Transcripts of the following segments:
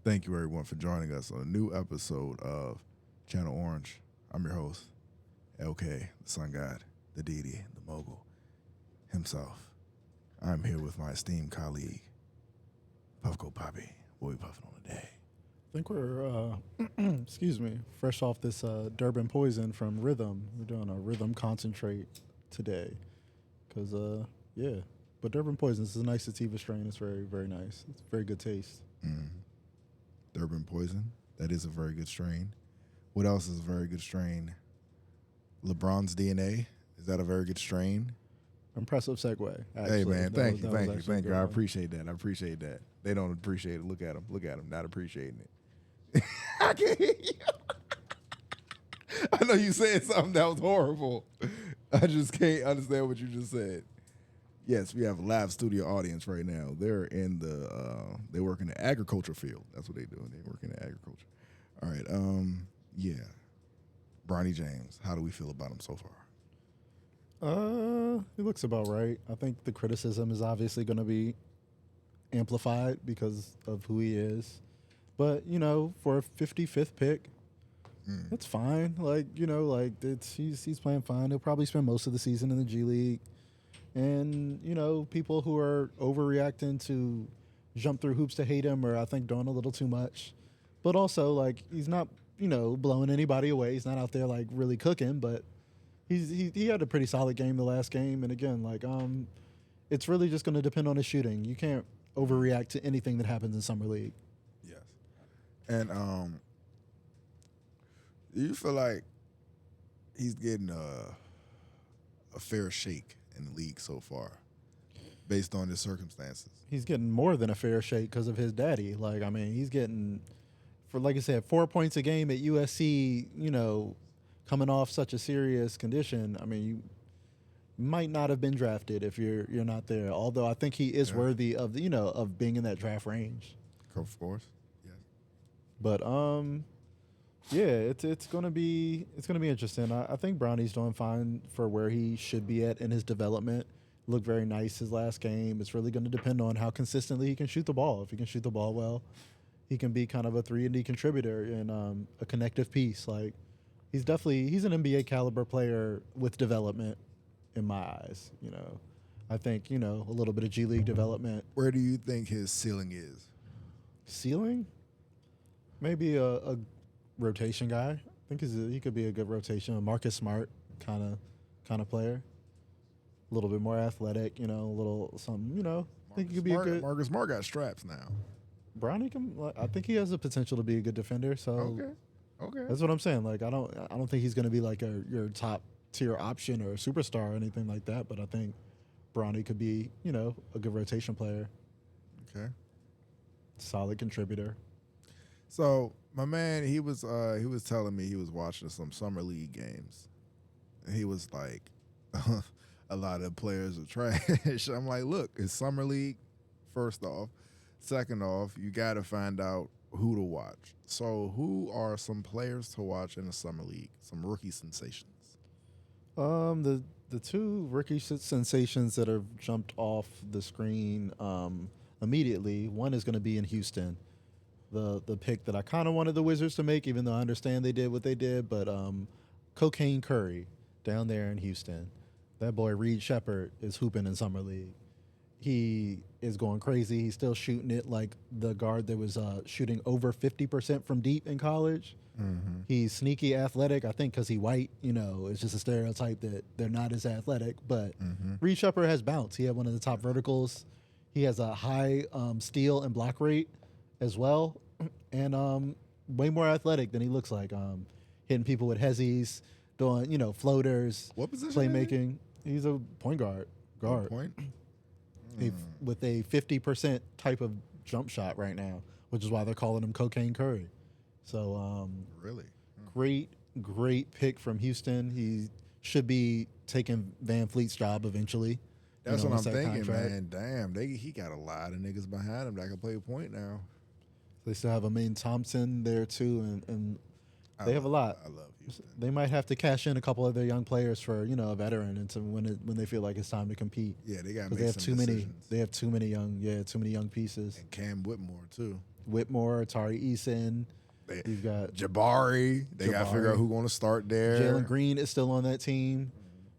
Thank you, everyone, for joining us on a new episode of Channel Orange. I'm your host, LK, the Sun God, the deity, the mogul himself. I'm here with my esteemed colleague, Puffco Poppy. What we puffing on today? I think we're, excuse me, fresh off this Durban Poison from Rhythm. We're doing a Rhythm concentrate today. Because, yeah. But Durban Poison is a nice sativa strain. It's very, very nice. It's very good taste. Mm. Durban Poison. That is a very good strain. What else is a very good strain? LeBron's DNA. Is that a very good strain? Impressive segue, actually. Hey, man, thank you. That was Thank you. a I good one. appreciate that. I appreciate that. They don't appreciate it. Look at them. Look at them. Not appreciating it. I can't hear you. I know you said something that was horrible. I just can't understand what you just said. Yes, we have a live studio audience right now. They're in they work in the agriculture field. That's what they do. They work in the agriculture. All right. Yeah. Bronny James. How do we feel about him so far? He looks about right. I think the criticism is obviously going to be amplified because of who he is. But, for a 55th pick, that's fine. He's playing fine. He'll probably spend most of the season in the G League. And, people who are overreacting to jump through hoops to hate him are, I think, doing a little too much. But also, he's not, blowing anybody away. He's not out there, really cooking. But he had a pretty solid game the last game. And, again, it's really just going to depend on his shooting. You can't overreact to anything that happens in Summer League. Yes. And do you feel like he's getting a fair shake in the league so far based on his circumstances? He's getting more than a fair shake because of his daddy. He's getting, like I said, 4 points a game at USC, coming off such a serious condition. You might not have been drafted if you're not there. Although I think he is worthy of of being in that draft range. Of course. Yes. But yeah, it's gonna be interesting. I think Brownie's doing fine for where he should be at in his development. Looked very nice his last game. It's really going to depend on how consistently he can shoot the ball. If he can shoot the ball well, he can be kind of a 3-and-D contributor and a connective piece. He's an NBA caliber player with development in my eyes. I think a little bit of G League development. Where do you think his ceiling is? Ceiling, maybe a rotation guy. I think he could be a good rotation, a Marcus Smart kind of player. A little bit more athletic, a little something, I think he could be a good. Marcus Smart got straps now. Brownie I think he has the potential to be a good defender. So Okay. that's what I'm saying. I don't think he's going to be your top tier option or a superstar or anything like that. But I think Brownie could be, a good rotation player. Okay. Solid contributor. So my man, he was telling me he was watching some summer league games, and he was like, a lot of players are trash. I'm like, look, it's summer league. First off, second off, you got to find out who to watch. So who are some players to watch in the summer league? Some rookie sensations. The two rookie sensations that have jumped off the screen immediately. One is going to be in Houston. The pick that I kind of wanted the Wizards to make, even though I understand they did what they did, but Cocaine Curry down there in Houston. That boy Reed Shepherd is hooping in Summer League. He is going crazy. He's still shooting it like the guard that was shooting over 50% from deep in college. Mm-hmm. He's sneaky athletic, I think, because he's white. It's just a stereotype that they're not as athletic. But Reed Shepherd has bounce. He had one of the top verticals. He has a high steal and block rate as well, and way more athletic than he looks like. Hitting people with hezzies, doing floaters, What position? playmaking. He's a point guard. Point. With a 50% type of jump shot right now, which is why they're calling him Cocaine Curry. So Really? great pick from Houston. He should be taking Van Fleet's job eventually. That's what I'm once that thinking, contract. man. Damn, he got a lot of niggas behind him that can play point now. They still have Amin Thompson there too, and they have a lot. I love Houston. They might have to cash in a couple of their young players for a veteran until when they feel like it's time to compete. Yeah, they got to Because make some decisions. They have too many young pieces. And Cam Whitmore too. Whitmore, Tari Eason. You've got Jabari. They got to figure out who's going to start there. Jalen Green is still on that team.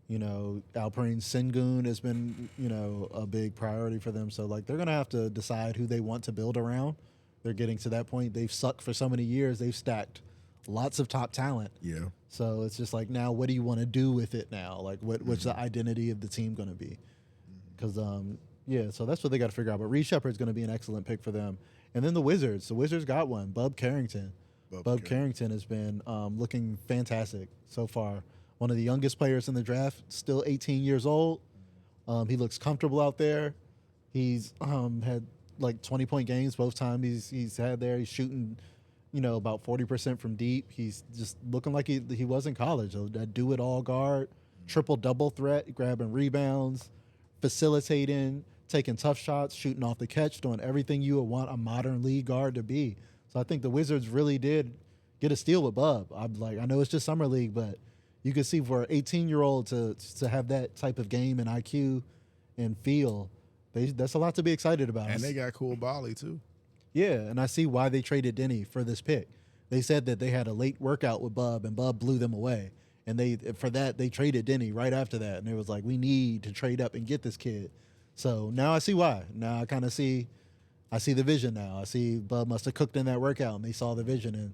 You know, Alperen Sengun has been, you know, a big priority for them. So, like, they're going to have to decide who they want to build around. They're getting to that point. They've sucked for so many years. They've stacked lots of top talent. Yeah. So it's just like, now what do you want to do with it now? Like, what's the identity of the team going to be? Because, yeah, so that's what they got to figure out. But Reed Shepherd's going to be an excellent pick for them. And then the Wizards. The Wizards got one, Bub Carrington. Bub Carrington has been looking fantastic so far. One of the youngest players in the draft, still 18 years old. He looks comfortable out there. He's had like 20-point games both times he's had there. He's shooting, you know, about 40% from deep. He's just looking like he was in college. That do-it-all guard, triple-double threat, grabbing rebounds, facilitating, taking tough shots, shooting off the catch, doing everything you would want a modern league guard to be. So I think the Wizards really did get a steal with Bub. I'm like, I know it's just summer league, but you can see for an 18-year-old to have that type of game and IQ and feel, that's a lot to be excited about. And they got Cool Bali too. Yeah, and I see why they traded Denny for this pick. They said that they had a late workout with Bub, and Bub blew them away. And they traded Denny right after that. And it was like, we need to trade up and get this kid. So now I see why. Now I kind of see the vision now. I see Bub must have cooked in that workout, and they saw the vision. And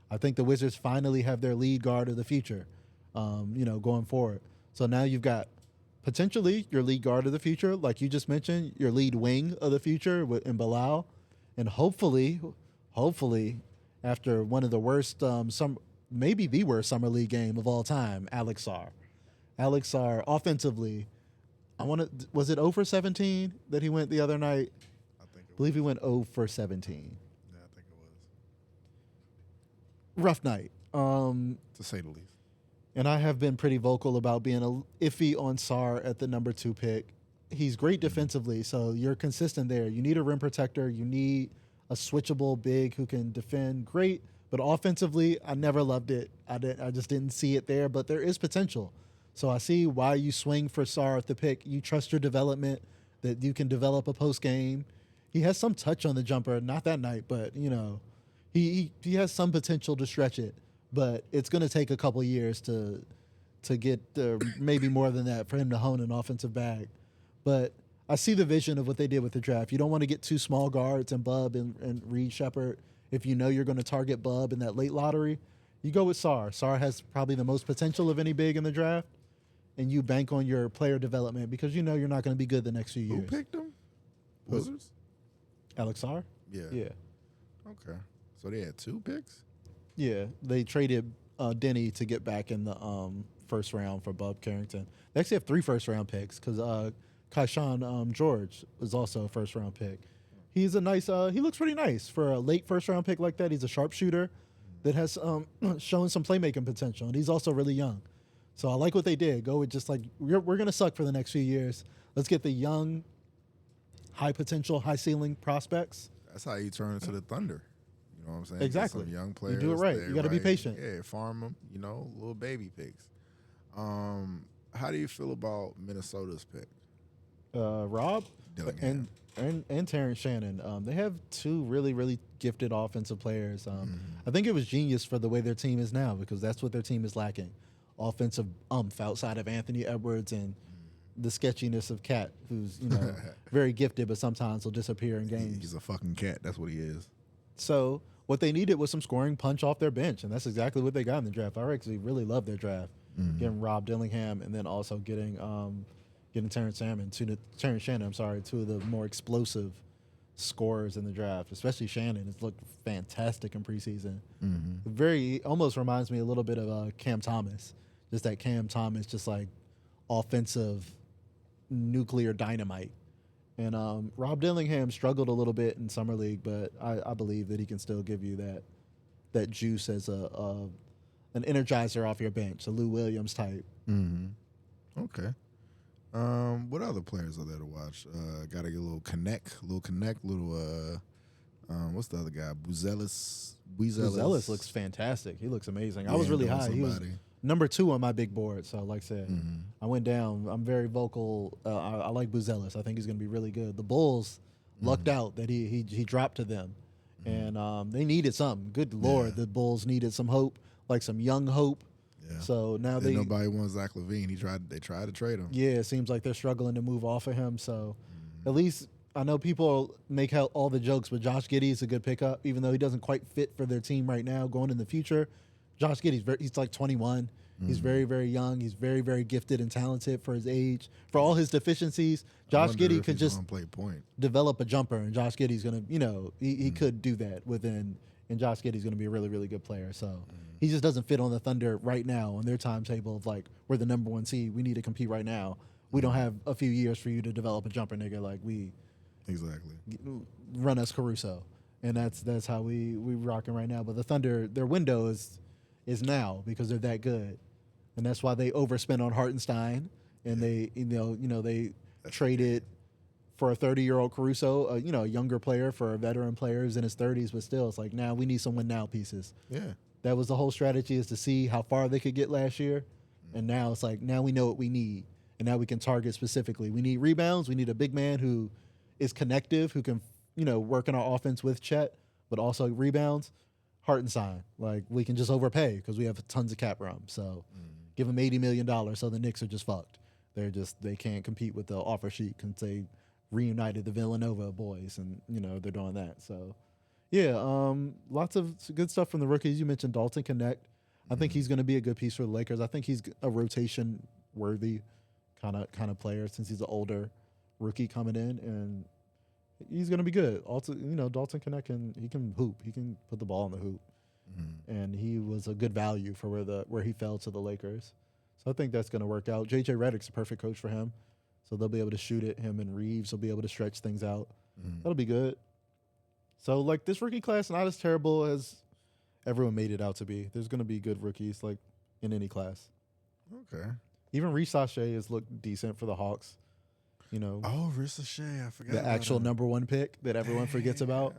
I think the Wizards finally have their lead guard of the future, you know, going forward. So now you've got potentially your lead guard of the future, like you just mentioned, your lead wing of the future in Bilal. And hopefully, after one of the worst, maybe the worst summer league game of all time, Alex Sarr. Alex Sarr, offensively, was it 0 for 17 that he went the other night? I believe he went 0 for 17. Yeah, I think it was. Rough night. To say the least. And I have been pretty vocal about being iffy on Sarr at the number 2 pick. He's great defensively, so you're consistent there. You need a rim protector. You need a switchable big who can defend. Great, but offensively, I never loved it. I just didn't see it there, but there is potential. So I see why you swing for Sarr at the pick. You trust your development, that you can develop a post game. He has some touch on the jumper, not that night, but you know, he has some potential to stretch it. But it's going to take a couple years to get maybe more than that for him to hone an offensive bag. But I see the vision of what they did with the draft. You don't want to get two small guards and Bub and Reed Shepherd. If you know you're going to target Bub in that late lottery, you go with Sarr. Sarr has probably the most potential of any big in the draft, and you bank on your player development because you know you're not going to be good the next few years. Who picked him? Wizards? Alex Sarr? Yeah. Yeah. Okay. So they had 2 picks? Yeah. They traded Denny to get back in the first round for Bub Carrington. They actually have 3 first-round picks because Kaishan George was also a first-round pick. He's a nice he looks pretty nice for a late first-round pick like that. He's a sharpshooter that has shown some playmaking potential, and he's also really young. So I like what they did. Go with just like, we're going to suck for the next few years. Let's get the young, high potential, high ceiling prospects. That's how you turn into the Thunder. You know what I'm saying? Exactly. Get some young players. You do it right. You got to be patient. Yeah, farm them, you know, little baby picks. How do you feel about Minnesota's pick? Rob Dillingham. and Terrence Shannon. They have 2 really, really gifted offensive players. I think it was genius for the way their team is now because that's what their team is lacking. Offensive outside of Anthony Edwards and the sketchiness of Cat, who's, you know, very gifted, but sometimes will disappear in games. He's a fucking cat. That's what he is. So what they needed was some scoring punch off their bench, and that's exactly what they got in the draft. I actually really love their draft, getting Rob Dillingham and then also getting Terrence Shannon, 2 of the more explosive scorers in the draft, especially Shannon. Has looked fantastic in preseason. Very almost reminds me a little bit of Cam Thomas. Just that Cam Thomas, just like offensive nuclear dynamite. And Rob Dillingham struggled a little bit in summer league, but I believe that he can still give you that juice as an energizer off your bench, a Lou Williams type. Okay. What other players are there to watch? Got to get a little connect, what's the other guy? Buzelis looks fantastic. He looks amazing. I was really high. He was number 2 on my big board. So like I said, I went down. I'm very vocal. I like Buzelis. I think he's going to be really good. The Bulls lucked out that he dropped to them and they needed something. Good Lord, the Bulls needed some hope, like some young hope. Yeah. So now nobody wants Zach LaVine. They tried to trade him. Yeah, it seems like they're struggling to move off of him. So at least I know people make out all the jokes, but Josh Giddey is a good pickup, even though he doesn't quite fit for their team right now. Going in the future, Josh Giddey's he's like 21. He's very, very young. He's very, very gifted and talented for his age. For all his deficiencies, Josh Giddey could just play point. Develop a jumper, and Josh Giddey's going to, he could do that within, and Josh Giddey's going to be a really, really good player. So he just doesn't fit on the Thunder right now on their timetable of like, we're the number 1 seed. We need to compete right now. We don't have a few years for you to develop a jumper, nigga. Like Exactly. Run us Caruso. And that's how we rocking right now. But the Thunder, their window is now because they're that good. And that's why they overspent on Hartenstein, and they traded for a 30-year-old Caruso, a younger player for a veteran player who's in his 30s, but still, it's like now we need some win now pieces. Yeah, that was the whole strategy, is to see how far they could get last year, and now it's like now we know what we need, and now we can target specifically. We need rebounds. We need a big man who is connective, who can work in our offense with Chet, but also rebounds. Hartenstein, like we can just overpay because we have tons of cap room. So. Give them $80 million, so the Knicks are just fucked. They can't compete with the offer sheet because they reunited the Villanova boys, and they're doing that. So, yeah, lots of good stuff from the rookies. You mentioned Dalton Connect. I think he's going to be a good piece for the Lakers. I think he's a rotation worthy kind of player since he's an older rookie coming in, and he's going to be good. Also, Dalton Connect can hoop. He can put the ball in the hoop. And he was a good value for where he fell to the Lakers. So I think that's going to work out. J.J. Redick's a perfect coach for him. So they'll be able to shoot it. Him and Reeves will be able to stretch things out. That'll be good. So, like, this rookie class, not as terrible as everyone made it out to be. There's going to be good rookies, like, in any class. Okay. Even Reece Sachet has looked decent for the Hawks. Oh, Reece Sachet, I forgot the actual number 1 pick that everyone forgets about.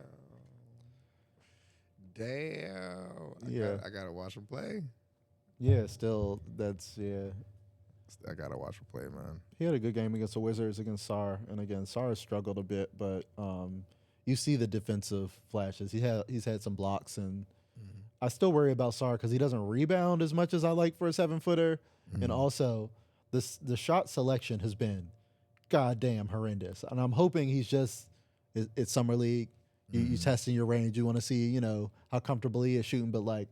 Damn. I gotta watch him play. Yeah, still, I gotta watch him play, man. He had a good game against the Wizards, against Sarr, and again, Sarr struggled a bit, but you see the defensive flashes. He's had some blocks, and I still worry about Sarr because he doesn't rebound as much as I like for a 7-footer, and also the shot selection has been goddamn horrendous, and I'm hoping it's summer league. You testing your range. You want to see, how comfortable he is shooting, but like,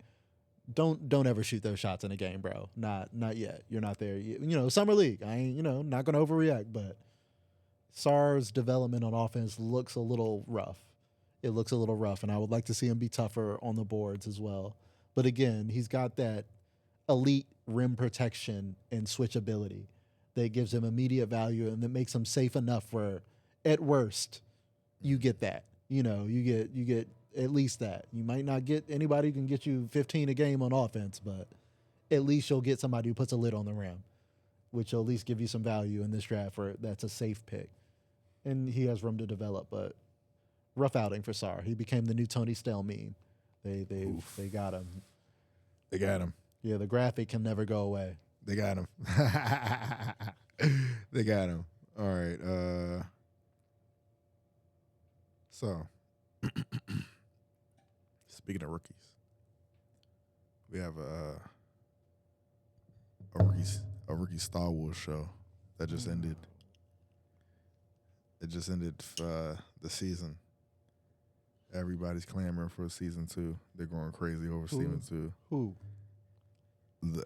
don't ever shoot those shots in a game, bro. Not yet. You're not there. Summer league. I ain't, not gonna overreact, but Sarr's development on offense looks a little rough. It looks a little rough, and I would like to see him be tougher on the boards as well. But again, he's got that elite rim protection and switchability that gives him immediate value and that makes him safe enough where, at worst, you get that. You get at least that. You might not get anybody who can get you 15 a game on offense, but at least you'll get somebody who puts a lid on the rim, which will at least give you some value in this draft where that's a safe pick. And he has room to develop, but rough outing for Sarr. He became the new Tony Snell meme. They got him. They got him. Yeah, the graphic can never go away. They got him. They got him. All right. So, speaking of rookies, we have a rookie Star Wars show that just ended. It just ended the season. Everybody's clamoring for season 2. They're going crazy over season 2. Who?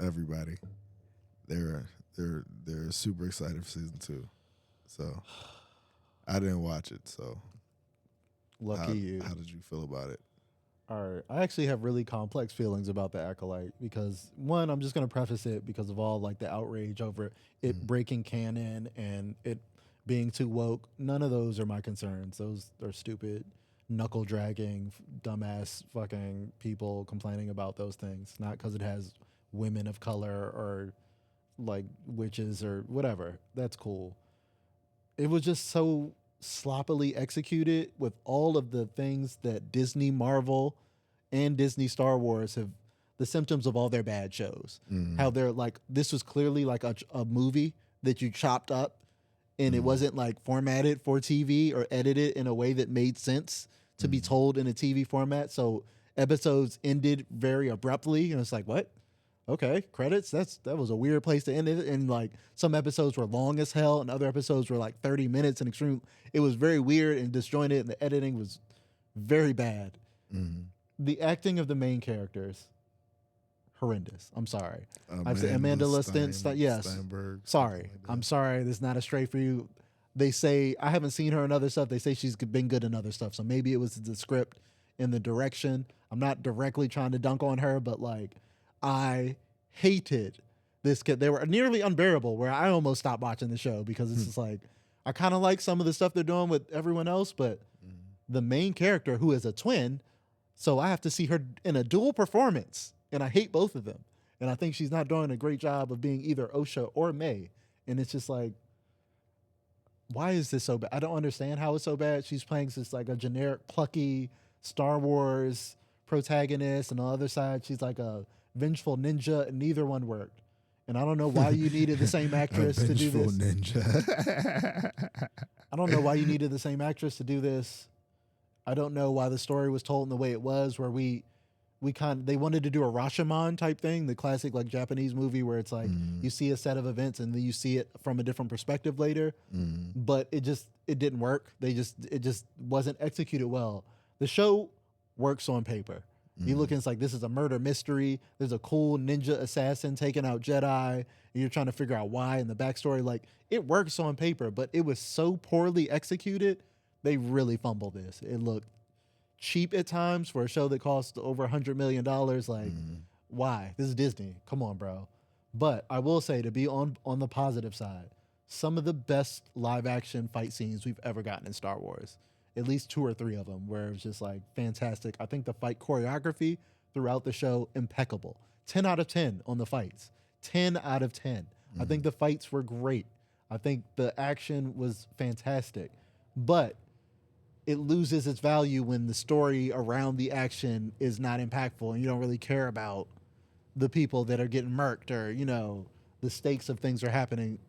Everybody. They're super excited for season 2. So I didn't watch it. So lucky you. How did you feel about it? All right. I actually have really complex feelings about the Acolyte because, one, I'm just going to preface it because of all like the outrage over it breaking canon and it being too woke. None of those are my concerns. Those are stupid, knuckle dragging, dumbass fucking people complaining about those things. Not because it has women of color or like witches or whatever. That's cool. It was just so sloppily executed with all of the things that Disney, Marvel, and Disney Star Wars have, the symptoms of all their bad shows. How they're like, this was clearly like a movie that you chopped up and it wasn't like formatted for TV or edited in a way that made sense to be told in a TV format. So episodes ended very abruptly, and it's like, what? Okay, credits. That was a weird place to end it. And like some episodes were long as hell, and other episodes were like 30 minutes and extreme. It was very weird and disjointed, and the editing was very bad. The acting of the main characters, horrendous. I'm sorry. I've said Amanda Steinberg. Yes. Sorry. Like I'm sorry. This is not a straight for you. They say I haven't seen her in other stuff. They say she's been good in other stuff. So maybe it was the script and the direction. I'm not directly trying to dunk on her, but like I hated this kid. They were nearly unbearable where I almost stopped watching the show because it's just like I kind of like some of the stuff they're doing with everyone else, but the main character who is a twin, so I have to see her in a dual performance, and I hate both of them. And I think she's not doing a great job of being either Osha or May. And it's just like, why is this so bad? I don't understand how it's so bad. She's playing this like a generic plucky Star Wars protagonist, and on the other side she's like a vengeful ninja, and neither one worked. And I don't know why you needed the same actress to do this. Ninja. I don't know why you needed the same actress to do this. I don't know why the story was told in the way it was, where they wanted to do a Rashomon type thing, the classic like Japanese movie where it's like you see a set of events and then you see it from a different perspective later. But it didn't work. It just wasn't executed well. The show works on paper. You look and it's like, this is a murder mystery. There's a cool ninja assassin taking out Jedi, and you're trying to figure out why and the backstory. Like, it works on paper, but it was so poorly executed. They really fumbled this. It looked cheap at times for a show that cost over $100 million. Like, why? This is Disney. Come on, bro. But I will say, to be on the positive side, some of the best live action fight scenes we've ever gotten in Star Wars. At least 2 or 3 of them where it was just like fantastic. I think the fight choreography throughout the show, impeccable. 10 out of 10 on the fights. 10 out of 10. I think the fights were great. I think the action was fantastic. But it loses its value when the story around the action is not impactful and you don't really care about the people that are getting murked, or, you know, the stakes of things are happening.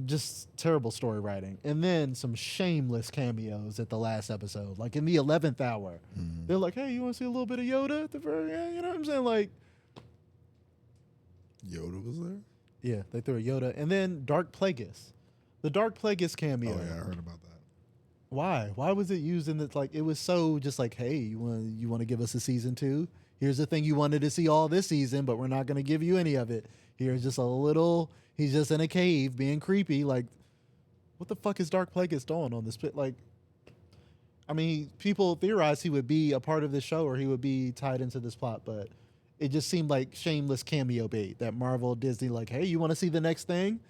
Just terrible story writing. And then some shameless cameos at the last episode. Like in the 11th hour. They're like, hey, you want to see a little bit of Yoda at the very end? You know what I'm saying? Like, Yoda was there? Yeah, they threw a Yoda. And then Dark Plagueis. The Dark Plagueis cameo. Oh, yeah, I heard about that. Why? Why was it used in the, like, it was so just like, hey, you want to give us a season 2? Here's the thing you wanted to see all this season, but we're not going to give you any of it. Here's just a little, he's just in a cave being creepy. Like, what the fuck is Dark Plagueis doing on this pit? Like, I mean, people theorize he would be a part of this show or he would be tied into this plot, but it just seemed like shameless cameo bait that Marvel, Disney, like, hey, you want to see the next thing?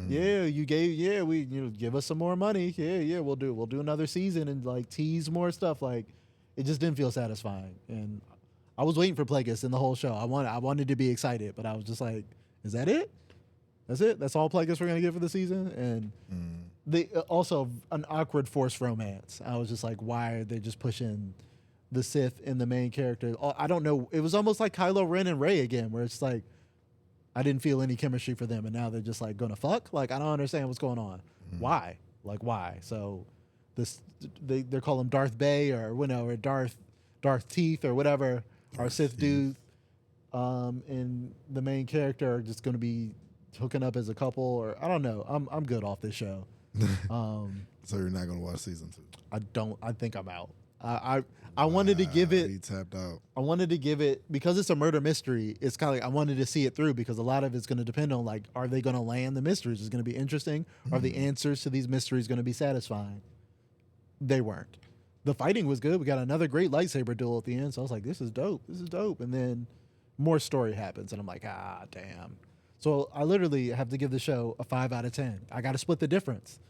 Yeah, give us some more money. Yeah, we'll do another season and like tease more stuff. Like, it just didn't feel satisfying. And I was waiting for Plagueis in the whole show. I wanted to be excited, but I was just like, is that it? That's it? That's all Plagueis we're gonna get for the season? And they also an awkward forced romance. I was just like, why are they just pushing the Sith and the main character? I don't know. It was almost like Kylo Ren and Rey again, where it's like, I didn't feel any chemistry for them, and now they're just like gonna fuck. Like, I don't understand what's going on. Why? Like, why? So this they call him Darth Bay or whatever, Darth Teeth or whatever. Our Sith dude, and the main character are just gonna be hooking up as a couple, or I don't know. I'm good off this show. So you're not gonna watch season 2? I think I'm out. I wanted to give it. He tapped out. I wanted to give it, because it's a murder mystery. It's kind of like I wanted to see it through, because a lot of it's going to depend on, like, are they going to land the mysteries? Is it going to be interesting? Are the answers to these mysteries going to be satisfying? They weren't. The fighting was good. We got another great lightsaber duel at the end. So I was like, this is dope. This is dope. And then more story happens, and I'm like, damn. So I literally have to give the show a 5 out of 10. I got to split the difference.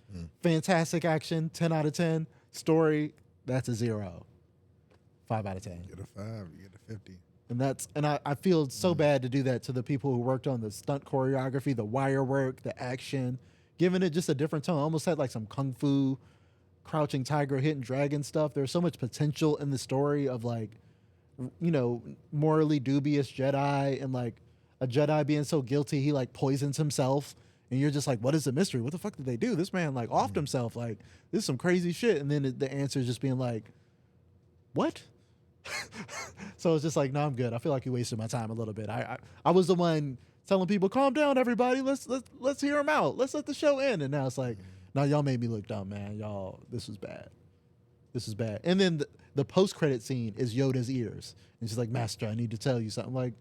Fantastic action, 10 out of 10. Story, that's a 0. 5 out of 10. You get a 5, you get a 50. And I feel so bad to do that to the people who worked on the stunt choreography, the wire work, the action, giving it just a different tone. Almost had like some kung fu, Crouching Tiger, Hidden Dragon stuff. There's so much potential in the story of, like, you know, morally dubious Jedi, and like a Jedi being so guilty he like poisons himself, and you're just like, what is the mystery? What the fuck did they do? This man like offed himself. Like, this is some crazy shit. And then the answer is just being like, what? So it's just like, no, I'm good. I feel like you wasted my time a little bit. I was the one telling people, calm down, everybody. Let's hear him out. Let's let the show end. And now it's like, no, y'all made me look dumb, man. Y'all, this was bad. This is bad. And then the post-credit scene is Yoda's ears. And she's like, Master, I need to tell you something. Like,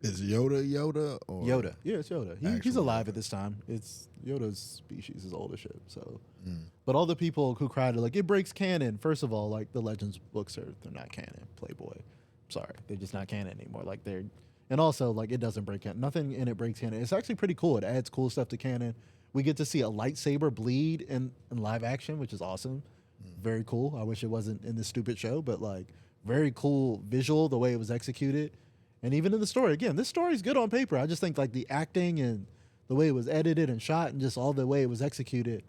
is Yoda or Yoda? Yeah, it's Yoda. He's actual alive Yoda? at this time. It's Yoda's species is old as shit. So, but all the people who cried are like, it breaks canon. First of all, like the Legends books they're not canon. Playboy, sorry, they're just not canon anymore. Like and also like it doesn't break canon. Nothing in it breaks canon. It's actually pretty cool. It adds cool stuff to canon. We get to see a lightsaber bleed in live action, which is awesome. Very cool. I wish it wasn't in this stupid show, but like very cool visual the way it was executed. And even in the story, again, this story's good on paper. I just think like the acting and the way it was edited and shot and just all the way it was executed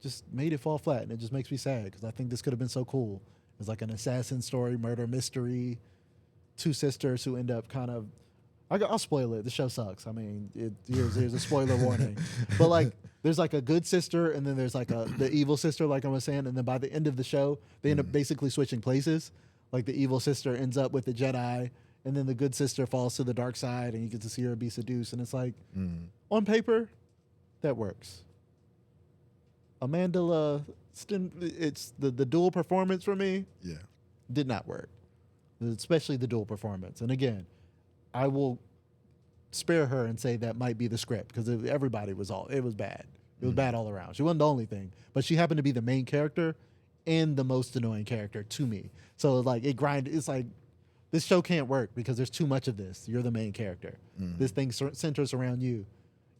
just made it fall flat. And it just makes me sad because I think this could have been so cool. It's like an assassin story, murder mystery, two sisters who end up kind of, I'll spoil it. The show sucks. I mean, here's a spoiler warning. But like, there's like a good sister and then there's like the evil sister, like I was saying. And then by the end of the show, they end up basically switching places. Like the evil sister ends up with the Jedi. And then the good sister falls to the dark side, and you get to see her be seduced. And it's like, on paper, that works. It's the dual performance for me. Yeah. Did not work, especially the dual performance. And again, I will spare her and say that might be the script because everybody it was bad. It was bad all around. She wasn't the only thing, but she happened to be the main character and the most annoying character to me. So like it's like, this show can't work because there's too much of this. You're the main character. This thing centers around you.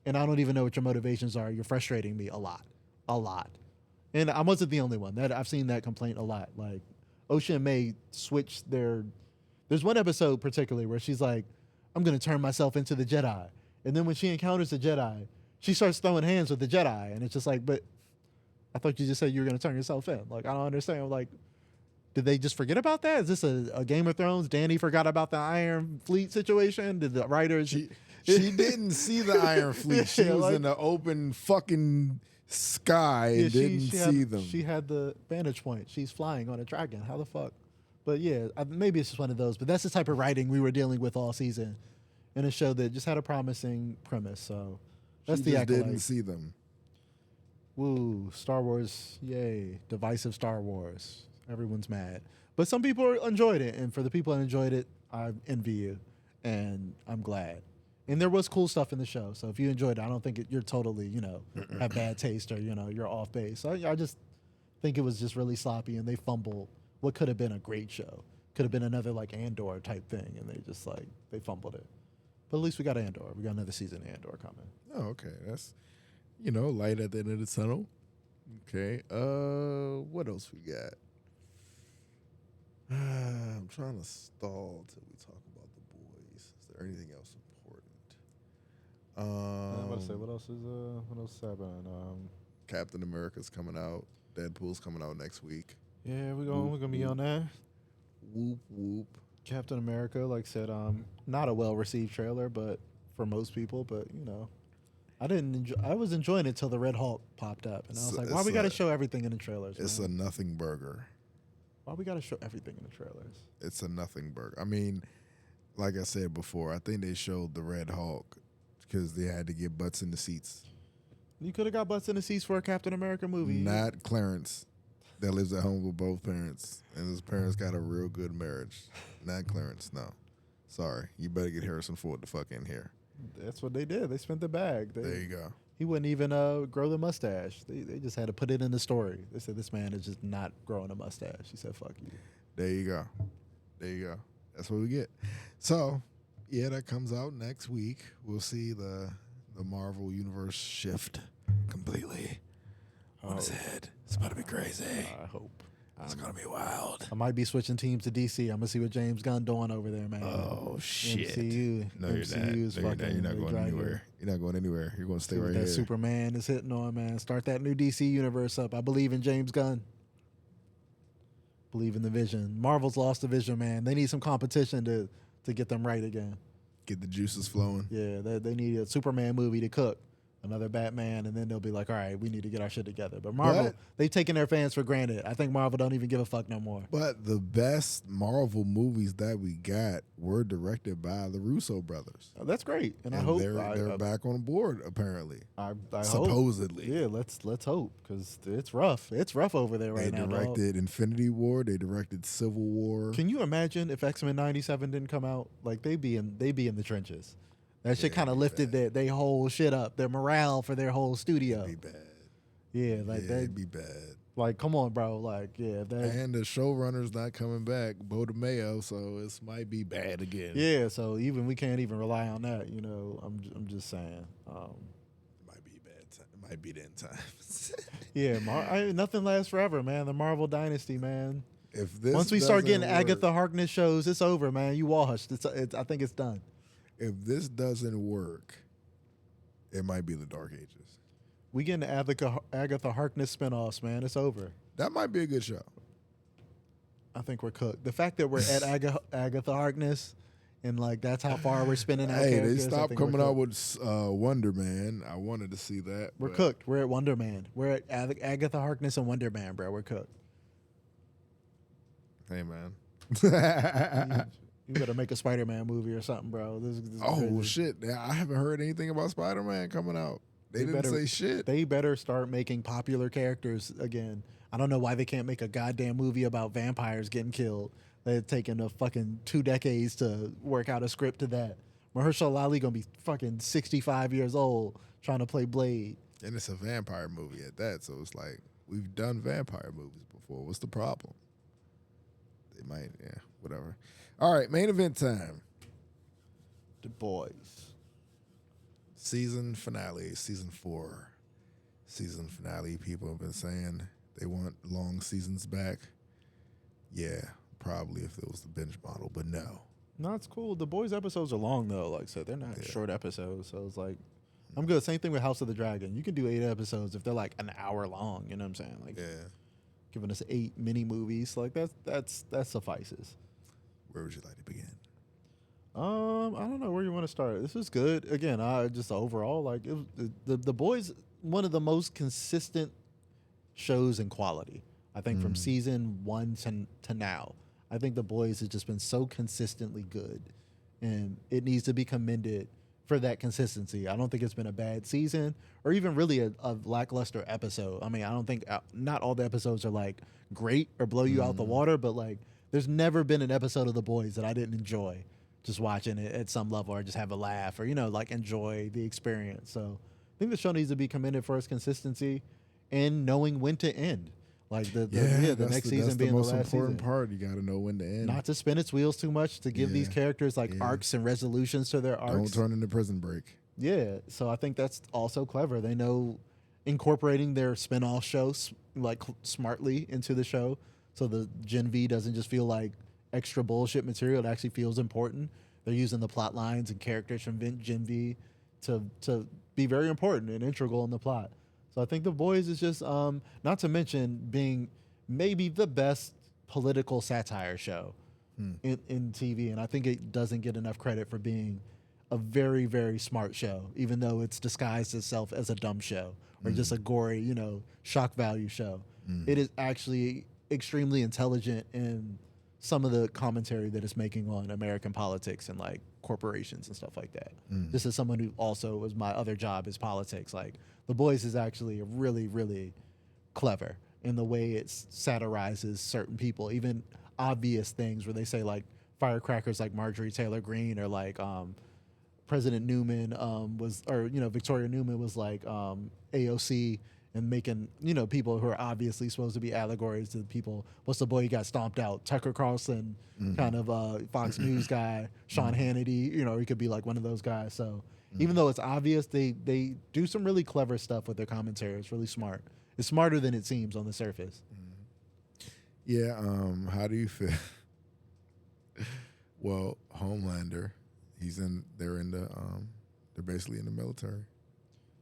And I don't even know what your motivations are. You're frustrating me a lot. And I wasn't the only one. I've seen that complaint a lot. Like, Ocean May switch there's one episode particularly where she's like, I'm going to turn myself into the Jedi. And then when she encounters the Jedi, she starts throwing hands with the Jedi. And it's just like, but I thought you just said you were going to turn yourself in. Like, I don't understand. I'm like, did they just forget about that? Is this a Game of Thrones? Danny forgot about the Iron Fleet situation? Did the writers... She didn't see the Iron Fleet. She was in the open fucking sky and didn't see them. She had the vantage point. She's flying on a dragon. How the fuck? But yeah, maybe it's just one of those. But that's the type of writing we were dealing with all season in a show that just had a promising premise. So that's the accolade. Didn't see them. Woo, Star Wars, yay. Divisive Star Wars. Everyone's mad. But some people enjoyed it. And for the people that enjoyed it, I envy you. And I'm glad. And there was cool stuff in the show. So if you enjoyed it, I don't think you're totally, have bad taste or, you're off base. I just think it was just really sloppy and they fumbled what could have been a great show. Could have been another like Andor type thing. And they just they fumbled it. But at least we got Andor. We got another season of Andor coming. Oh, okay. That's, light at the end of the tunnel. Okay. What else we got? I'm trying to stall till we talk about the boys. Is there anything else important? I was about to say, what else is happening? Captain America's coming out. Deadpool's coming out next week. Yeah, we're gonna be on that. Whoop whoop. Captain America, like I said, not a well received trailer, but for most people, but I was enjoying it till the Red Hulk popped up, and I was like, why we got to show everything in the trailers? It's a nothing burger. Why we got to show everything in the trailers? It's a nothing burger. I mean, like I said before, I think they showed the Red Hulk because they had to get butts in the seats. You could have got butts in the seats for a Captain America movie. Not Clarence, that lives at home with both parents, and his parents got a real good marriage. Not Clarence, no. Sorry, you better get Harrison Ford the fuck in here. That's what they did. They spent the bag. There you go. He wouldn't even grow the mustache. They just had to put it in the story. They said this man is just not growing a mustache. He said, fuck you. There you go. There you go. That's what we get. So, yeah, that comes out next week. We'll see the Marvel Universe shift completely on his head. It's about to be crazy. I hope. It's going to be wild. I might be switching teams to DC. I'm going to see what James Gunn doing over there, man. Oh, shit. MCU. No, you're not. Is No, you're not going anywhere. You're not going anywhere. You're going to stay right here. That Superman is hitting on, man. Start that new DC universe up. I believe in James Gunn. Believe in the vision. Marvel's lost the vision, man. They need some competition to get them right again. Get the juices flowing. Yeah, they need a Superman movie to cook. another Batman, and then they'll be like, all right, we need to get our shit together. But Marvel, they've taken their fans for granted. I think Marvel don't even give a fuck no more. But the best Marvel movies that we got were directed by the Russo brothers. That's great, and I And hope they're back on board apparently. I Supposedly. Hope. Yeah, let's hope, because it's rough. It's rough over there right now. They directed Infinity War. They directed Civil War. Can you imagine if X-Men '97 didn't come out? Like they'd be in the trenches. That shit kind of lifted their whole shit up, their morale for their whole studio. It'd be bad. Yeah, like it'd be bad. Like, come on, bro. Like, yeah. And the showrunner's not coming back, Bo DeMayo, so it might be bad again. Yeah, so we can't even rely on that. You know, I'm just saying. Might be bad time. It might be the end times. Yeah, nothing lasts forever, man. The Marvel Dynasty, man. Once we start getting Agatha Harkness shows, it's over, man. You washed. I think it's done. If this doesn't work, it might be the Dark Ages. We getting the Agatha Harkness spinoffs, man. It's over. That might be a good show. I think we're cooked. The fact that we're at Agatha Harkness, and like that's how far we're spinning out. Hey, they stopped coming out with Wonder Man. I wanted to see that. We're cooked. We're at Wonder Man. We're at Agatha Harkness and Wonder Man, bro. We're cooked. Hey, man. You better make a Spider-Man movie or something, bro. This crazy. Shit. I haven't heard anything about Spider-Man coming out. They didn't say shit. They better start making popular characters again. I don't know why they can't make a goddamn movie about vampires getting killed. They're taking a fucking 2 decades to work out a script to that. Mahershala Ali gonna be fucking 65 years old trying to play Blade. And it's a vampire movie at that, so it's like, we've done vampire movies before. What's the problem? They might, whatever. All right, main event time. The Boys. Season finale, season 4. Season finale, people have been saying they want long seasons back. Yeah, probably if it was the binge model, but no. No, it's cool. The Boys episodes are long, though. Like I said, they're not short episodes, so it's like, I'm good. Same thing with House of the Dragon. You can do 8 episodes if they're like an hour long, you know what I'm saying? Like, giving us 8 mini movies, like that suffices. Where would you like to begin? I don't know where you want to start. This is good. Again, just overall, like the Boys, one of the most consistent shows in quality. I think from season 1 to now, I think the Boys has just been so consistently good, and it needs to be commended for that consistency. I don't think it's been a bad season or even really a lackluster episode. I mean, I don't think not all the episodes are like great or blow you out the water, but like there's never been an episode of The Boys that I didn't enjoy just watching it at some level, or just have a laugh, or like enjoy the experience. So I think the show needs to be commended for its consistency and knowing when to end. Like the next season being the last season. That's the most important part. You got to know when to end. Not to spin its wheels too much, to give these characters like arcs and resolutions to their arcs. Don't turn into Prison Break. Yeah, so I think that's also clever. They know incorporating their spin-off shows like smartly into the show, so the Gen V doesn't just feel like extra bullshit material. It actually feels important. They're using the plot lines and characters from Gen V to be very important and integral in the plot. So I think The Boys is just, not to mention being maybe the best political satire show in TV. And I think it doesn't get enough credit for being a very, very smart show, even though it's disguised itself as a dumb show or just a gory, shock value show. It is actually extremely intelligent in some of the commentary that it's making on American politics and like corporations and stuff like that. This is someone who also was my other job is politics. Like The Boys is actually really, really clever in the way it satirizes certain people, even obvious things where they say like firecrackers like Marjorie Taylor Greene or like President Newman Victoria Newman was like AOC, and making, people who are obviously supposed to be allegories to the people. What's the boy who got stomped out? Tucker Carlson, kind of Fox News guy, Sean Hannity, he could be like one of those guys. So even though it's obvious, they do some really clever stuff with their commentary. It's really smart. It's smarter than it seems on the surface. Yeah, how do you feel? Well, Homelander, they're basically in the military.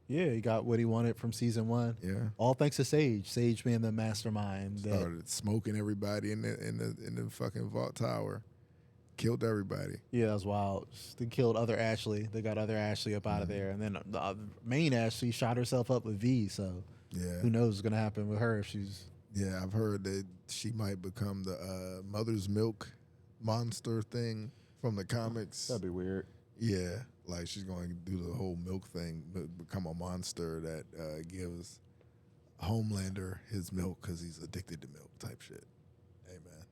Yeah, he got what he wanted from season 1. Yeah, all thanks to Sage. Sage being the mastermind. Started smoking everybody in the fucking vault tower. Killed everybody. Yeah, that's wild. They killed other Ashley. They got other Ashley up out of there, and then the main Ashley shot herself up with V. So Yeah. who knows what's gonna happen with her if she's. Yeah, I've heard that she might become the mother's milk monster thing from the comics. That'd be weird. Yeah, like she's going to do the whole milk thing, become a monster that gives Homelander his milk because he's addicted to milk type shit. Hey, man.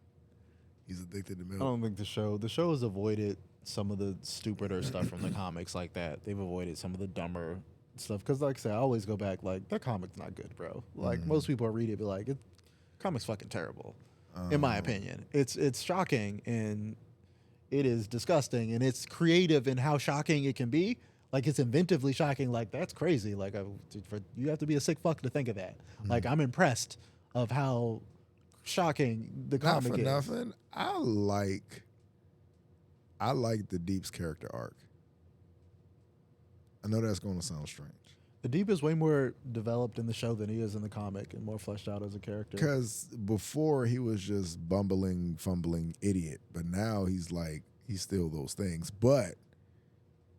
He's addicted to milk. I don't think the show has avoided some of the stupider stuff from the comics like that. They've avoided some of the dumber stuff because, like I said, I always go back like that comic's not good, bro. Like most people read it, be like, comic's fucking terrible. In my opinion, it's shocking and it is disgusting and it's creative in how shocking it can be. Like it's inventively shocking. Like that's crazy. Like you have to be a sick fuck to think of that. Like I'm impressed of how shocking the comic is. Not for nothing. I like the Deep's character arc. I know that's going to sound strange. The Deep is way more developed in the show than he is in the comic and more fleshed out as a character. Because before he was just bumbling, fumbling idiot, but now he's still those things, but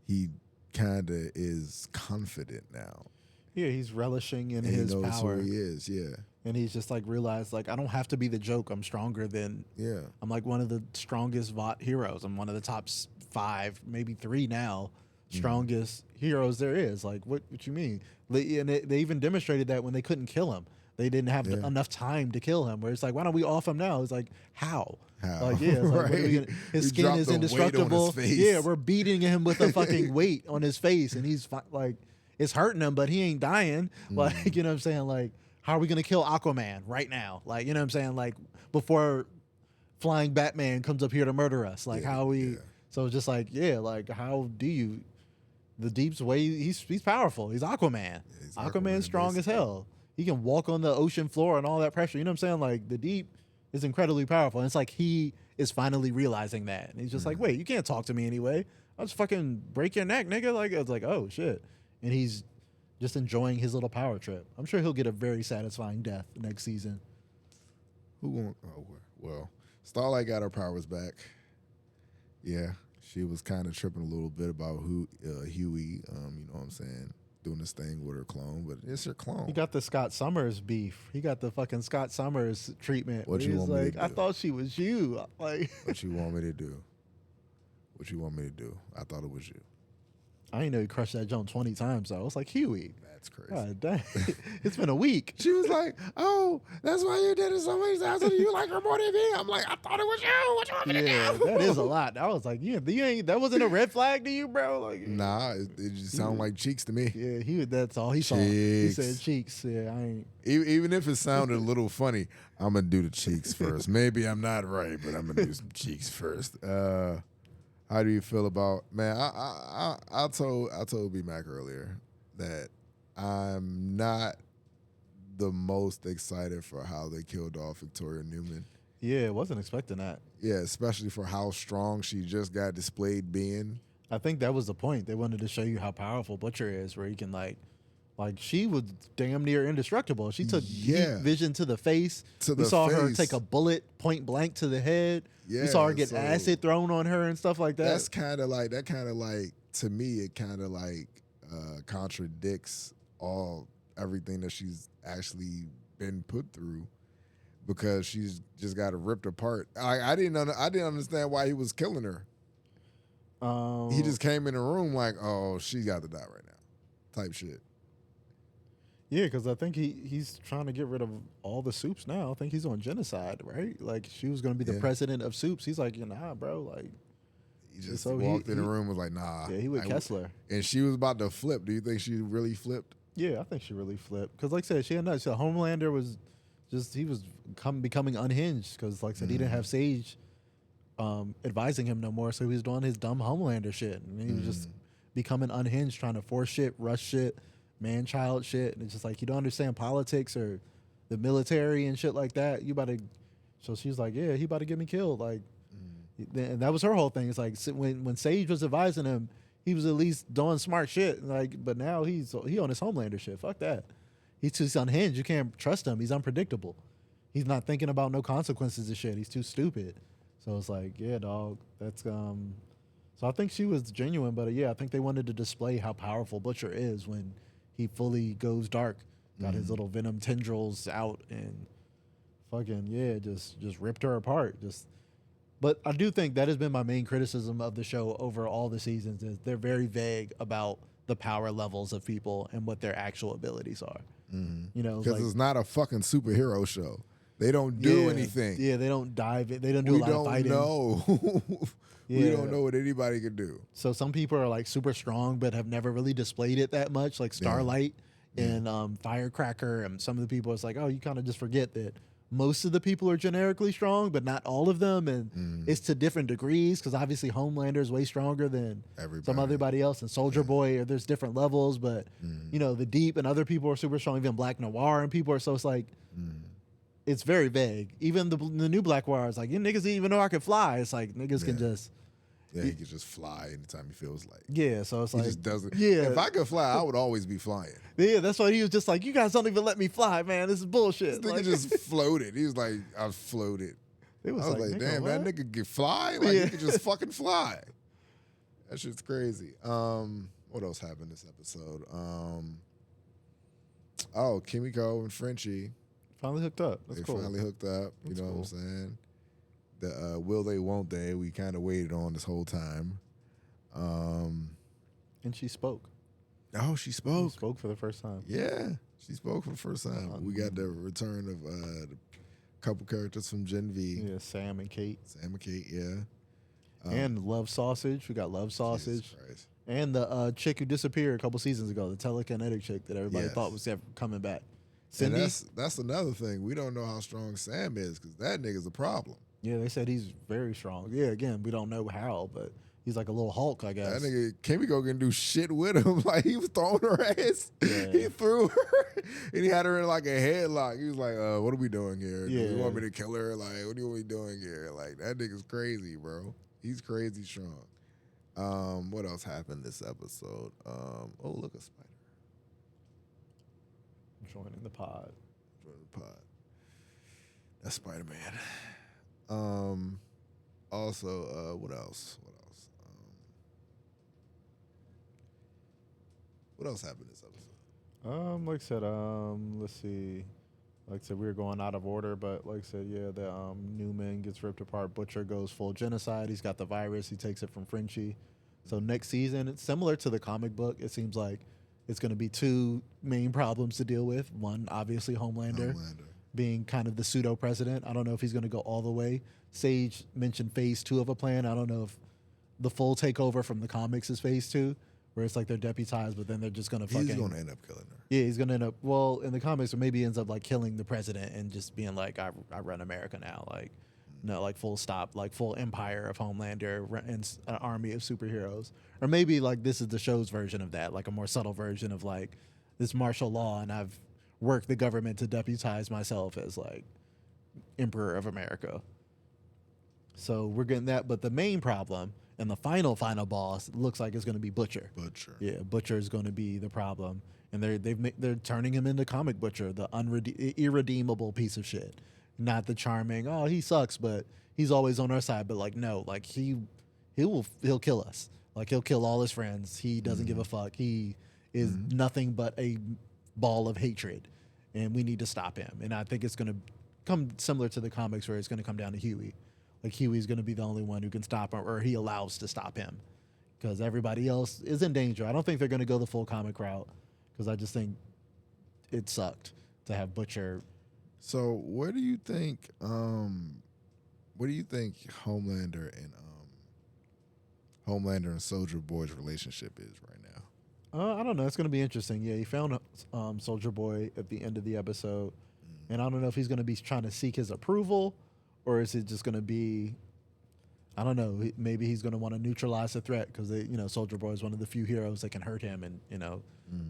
he kind of is confident now. Yeah, he's relishing in and his he knows power. who he is, yeah. And he's just like realized like I don't have to be the joke. I'm stronger than. Yeah. I'm like one of the strongest heroes. I'm one of the top 5, maybe 3 now. Strongest heroes there is. Like what you mean? They even demonstrated that when they couldn't kill him, they didn't have enough time to kill him. Where it's like, why don't we off him now? It's like how? Like yeah, it's like, right. His skin is indestructible. Yeah, we're beating him with a fucking weight on his face, and he's like, it's hurting him, but he ain't dying. Like you know what I'm saying? Like how are we gonna kill Aquaman right now? Like you know what I'm saying? Like before flying Batman comes up here to murder us. Like how we? Yeah. So just like like how do you? The Deep's way, he's powerful. He's Aquaman. Yeah, he's Aquaman's strong as hell. He can walk on the ocean floor and all that pressure. You know what I'm saying? Like the Deep is incredibly powerful. And it's like he is finally realizing that. And he's just like, wait, you can't talk to me anyway. I'll just fucking break your neck, nigga. Like it's like, oh shit. And he's just enjoying his little power trip. I'm sure he'll get a very satisfying death next season. Who won't? Oh well, Starlight got her powers back. Yeah. She was kind of tripping a little bit about Huey, you know what I'm saying, doing this thing with her clone, but it's her clone. He got the Scott Summers beef. He got the fucking Scott Summers treatment. What you want me to do? I thought she was you. Like, what you want me to do? What you want me to do? I thought it was you. I didn't know he crushed that joint 20 times, though. I was like, Huey. That's crazy. God dang. It's been a week. She was like, oh, that's why you did it so many times. You like her more than me. I'm like, I thought it was you. What you want me to do? That is a lot. I was like, you ain't, that wasn't a red flag to you, bro? Like, nah, it just sounded like cheeks to me. Yeah, that's all he saw. He said cheeks. Yeah, I ain't. Even if it sounded a little funny, I'm going to do the cheeks first. Maybe I'm not right, but I'm going to do some cheeks first. How do you feel about, man, I told B-Mac earlier that I'm not the most excited for how they killed off Victoria Newman. Yeah, wasn't expecting that. Yeah, especially for how strong she just got displayed being. I think that was the point. They wanted to show you how powerful Butcher is, where he can like she was damn near indestructible. She took deep vision to the face. We saw her take a bullet point blank to the head. Yeah, we saw her get acid thrown on her and stuff like that. That's kind of like to me it kind of like contradicts everything that she's actually been put through, because she's just got it ripped apart. I didn't understand why he was killing her. He just came in the room like, oh, she got to die right now, type shit. Yeah, because I think he's trying to get rid of all the Supes now. I think he's on genocide, right? Like she was going to be the president of Supes. He's like, nah, bro. Like he just walked in the room and was like, nah. Yeah, he with Kessler. And she was about to flip. Do you think she really flipped? Yeah, I think she really flipped. Because like I said, she had nuts. So Homelander was he was becoming unhinged because like I said, he didn't have Sage advising him no more. So he was doing his dumb Homelander shit. And he was just becoming unhinged, trying to force shit, rush shit, man-child shit. And it's just like, you don't understand politics or the military and shit like that. So she's like, yeah, he about to get me killed. Like, and that was her whole thing. It's like when Sage was advising him, he was at least doing smart shit. Like, but now he on his Homelander shit. Fuck that. He's too unhinged. You can't trust him. He's unpredictable. He's not thinking about no consequences of shit. He's too stupid. So it's like, yeah, dog. That's So I think she was genuine, but yeah, I think they wanted to display how powerful Butcher is when he fully goes dark. Got his little venom tendrils out and fucking just ripped her apart. But I do think that has been my main criticism of the show over all the seasons is they're very vague about the power levels of people and what their actual abilities are. You know, Because like it's not a fucking superhero show. They don't do anything. Yeah, they don't dive in. They don't do We a lot of don't fighting. know. We Yeah. don't know what anybody can do. So some people are like super strong, but have never really displayed it that much, like Starlight and Firecracker. And some of the people, it's like, oh, you kind of just forget that most of the people are generically strong, but not all of them, and it's to different degrees. Because obviously Homelander is way stronger than some everybody else, and Soldier Boy, there's different levels. But you know, the Deep and other people are super strong. Even Black Noir and people are so it's like. It's very vague. Even the new Black Noir is like, you niggas didn't even know I could fly. It's like niggas can just. Yeah, he can just fly anytime he feels like. Yeah, so it's He like just doesn't. Yeah, If I could fly, I would always be flying. yeah, that's why he was just like, you guys don't even let me fly, man. This is bullshit. This nigga just floated. He was like, I floated. It was I was like, like, nigga, damn, what? that nigga can fly? Like, he could just fucking fly. That shit's crazy. What else happened this episode? Kimiko and Frenchie. Finally hooked up. That's They cool. finally hooked up. That's You know cool. what I'm saying? The will they, won't they? We kind of waited on this whole time. And she spoke. Oh, she spoke. She spoke for the first time. Yeah, she spoke for the first time. We got the return of a couple characters from Gen V. Yeah, Sam and Kate. Sam and Kate, yeah. And Love Sausage. We got Love Sausage. Jesus Christ. And the chick who disappeared a couple seasons ago, the telekinetic chick that everybody Yes. thought was coming back. And Cindy? that's another thing. We don't know how strong Sam is because that nigga's a problem. Yeah, they said he's very strong. Yeah, again, we don't know how, but he's like a little Hulk, I guess. That nigga Kimiko can do shit with him. Like he was throwing her ass. Yeah. He threw her and he had her in like a headlock. He was like, what are we doing here? Do Yeah. you want me to kill her? Like, what are we doing here? Like that nigga's crazy, bro. He's crazy strong. What else happened this episode? Oh, look, a spider. Joining the pod. Joining the pod. That's Spider-Man. Also, what else? What else happened this episode? Like I said, let's see. Like I said, we were going out of order, but like I said, yeah, the Newman gets ripped apart. Butcher goes full genocide. He's got the virus. He takes it from Frenchie. So next season, it's similar to the comic book. It seems like it's going to be two main problems to deal with. One, obviously, Homelander being kind of the pseudo president. I don't know if he's going to go all the way. Sage mentioned phase 2 of a plan. I don't know if the full takeover from the comics is phase 2, where it's like they're deputized, but then they're just going to fucking. He's going to end up killing her. Yeah, he's going to end up. Well, in the comics, or maybe he ends up like killing the president and just being like, I run America now. Like, no, like full stop, like full empire of Homelander and an army of superheroes. Or maybe like this is the show's version of that, like a more subtle version of like this martial law, and I've worked the government to deputize myself as like Emperor of America. So we're getting that, but the main problem and the final boss looks like it's going to be Butcher. Yeah, Butcher is going to be the problem, and they're turning him into Comic Butcher, the irredeemable piece of shit, not the charming. Oh, he sucks, but he's always on our side. But like no, like he'll kill us. Like he'll kill all his friends. He doesn't give a fuck. He is nothing but a ball of hatred, and we need to stop him. And I think it's going to come similar to the comics, where it's going to come down to Huey. Like Huey's going to be the only one who can stop him, or he allows to stop him, because everybody else is in danger. I don't think they're going to go the full comic route, because I just think it sucked to have Butcher. So what do you think? Homelander and Soldier Boy's relationship is right now? I don't know. It's going to be interesting. Yeah, he found Soldier Boy at the end of the episode, and I don't know if he's going to be trying to seek his approval, or is it just going to be, I don't know, maybe he's going to want to neutralize the threat, because Soldier Boy is one of the few heroes that can hurt him and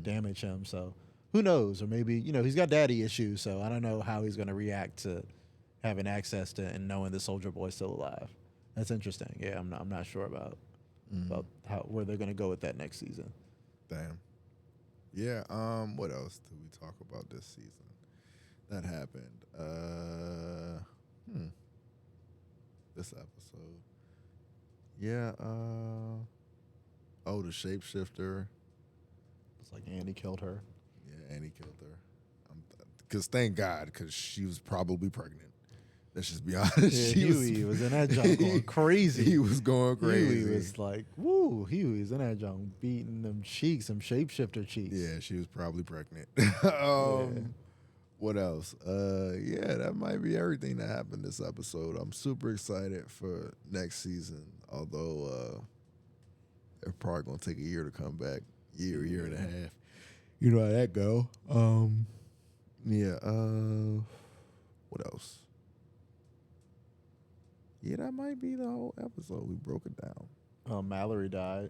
damage him. So who knows? Or maybe he's got daddy issues, so I don't know how he's going to react to having access to and knowing the Soldier Boy's still alive. That's interesting. Yeah, I'm not sure about where they're going to go with that next season. Damn. Yeah. What else did we talk about this season that happened? this episode. Yeah. Oh, the shapeshifter. It's like Annie killed her. Yeah, Annie killed her. Because thank God, because she was probably pregnant. Let's just be honest. Yeah, Huey was in that junk going crazy. He was going crazy. Huey was like, woo, Huey was in that junk beating them cheeks, them shapeshifter cheeks. Yeah, she was probably pregnant. Yeah. What else? Yeah, that might be everything that happened this episode. I'm super excited for next season, although they're probably going to take a year to come back. Year and a half. You know how that go. Yeah, what else? Yeah, that might be the whole episode. We broke it down. Mallory died.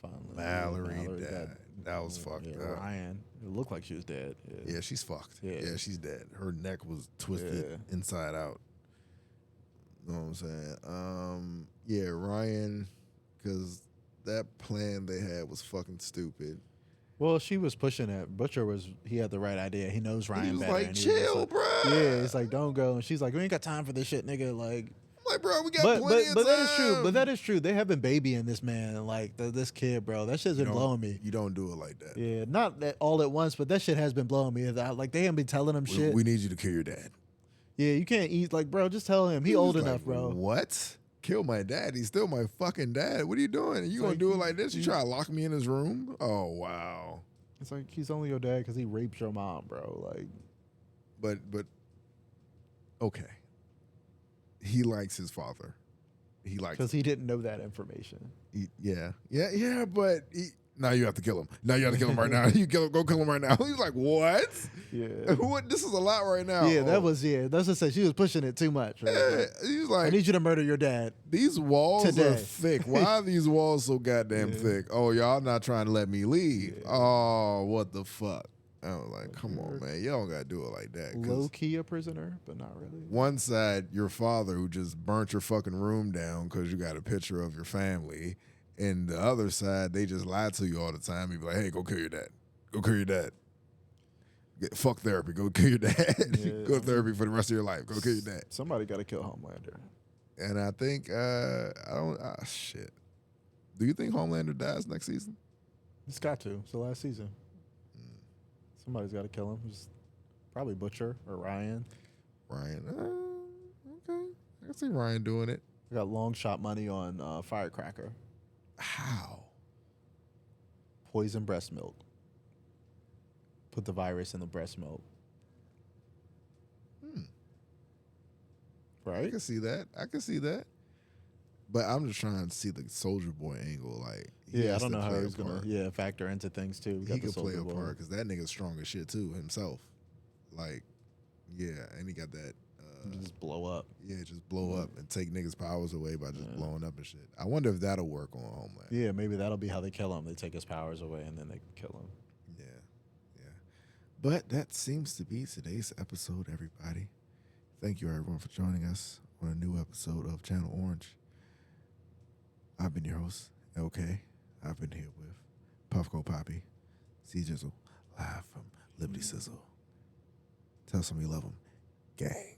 Finally. Mallory died. That was fucked up. Ryan. It looked like she was dead. Yeah, she's fucked. Yeah. Yeah, she's dead. Her neck was twisted inside out. You know what I'm saying? Yeah, Ryan, because that plan they had was fucking stupid. Well, she was pushing it. Butcher he had the right idea. He knows Ryan He was better. like, and he chill, was bro. Yeah, it's like, don't go. And she's like, we ain't got time for this shit, nigga. Like, I'm like, bro, we got plenty of time. that is true. But that is true. They have been babying this man, like this kid, bro. That shit's been blowing me. You don't do it like that. Yeah, not that all at once, but that shit has been blowing me. Like they haven't been telling him shit. We need you to kill your dad. Yeah, you can't eat. Like, bro, just tell him he old was enough, like, bro. What? Kill my dad? He's still my fucking dad. What are you doing? You gonna do it like this? You try to lock me in his room? Oh wow. It's like he's only your dad because he raped your mom, bro. Like, but okay. He likes his father. He likes because he didn't know that information. Yeah. But now you have to kill him. Now you have to kill him right now. You go kill him right now. He's like, what? Yeah. What? This is a lot right now. Yeah, that was That's what I said. She was pushing it too much. Right? Yeah, he's like, I need you to murder your dad. These walls today. are thick. Why are these walls so goddamn thick? Oh, y'all not trying to let me leave. Yeah. Oh, what the fuck? I was like, come on, man. Y'all don't got to do it like that. Low key a prisoner, but not really. One side, your father who just burnt your fucking room down because you got a picture of your family. And the other side, they just lie to you all the time. You be like, hey, go kill your dad. Go kill your dad. Fuck therapy. Go kill your dad. Yeah. Go to therapy for the rest of your life. Go kill your dad. Somebody got to kill Homelander. And I think, shit. Do you think Homelander dies next season? It's got to. It's the last season. Somebody's got to kill him. Just probably Butcher or Ryan. Ryan. Okay. I can see Ryan doing it. We got long shot money on Firecracker. How? Poison breast milk. Put the virus in the breast milk. I Right? can see that. But I'm just trying to see the Soldier Boy angle. Like, Yeah, I don't know how he's going to factor into things, too. He could play a part because that nigga's strong as shit, too, himself. Like, yeah, and he got that. Just blow up. Yeah, just blow up and take niggas' powers away by just blowing up and shit. I wonder if that'll work on Homeland. Yeah, maybe that'll be how they kill him. They take his powers away and then they kill him. Yeah. But that seems to be today's episode, everybody. Thank you, everyone, for joining us on a new episode of Channel Orange. I've been your host, LK. I've been here with Puffco Poppy, C Jizzle, live from Liberty Sizzle. Tell somebody you love them. Gang.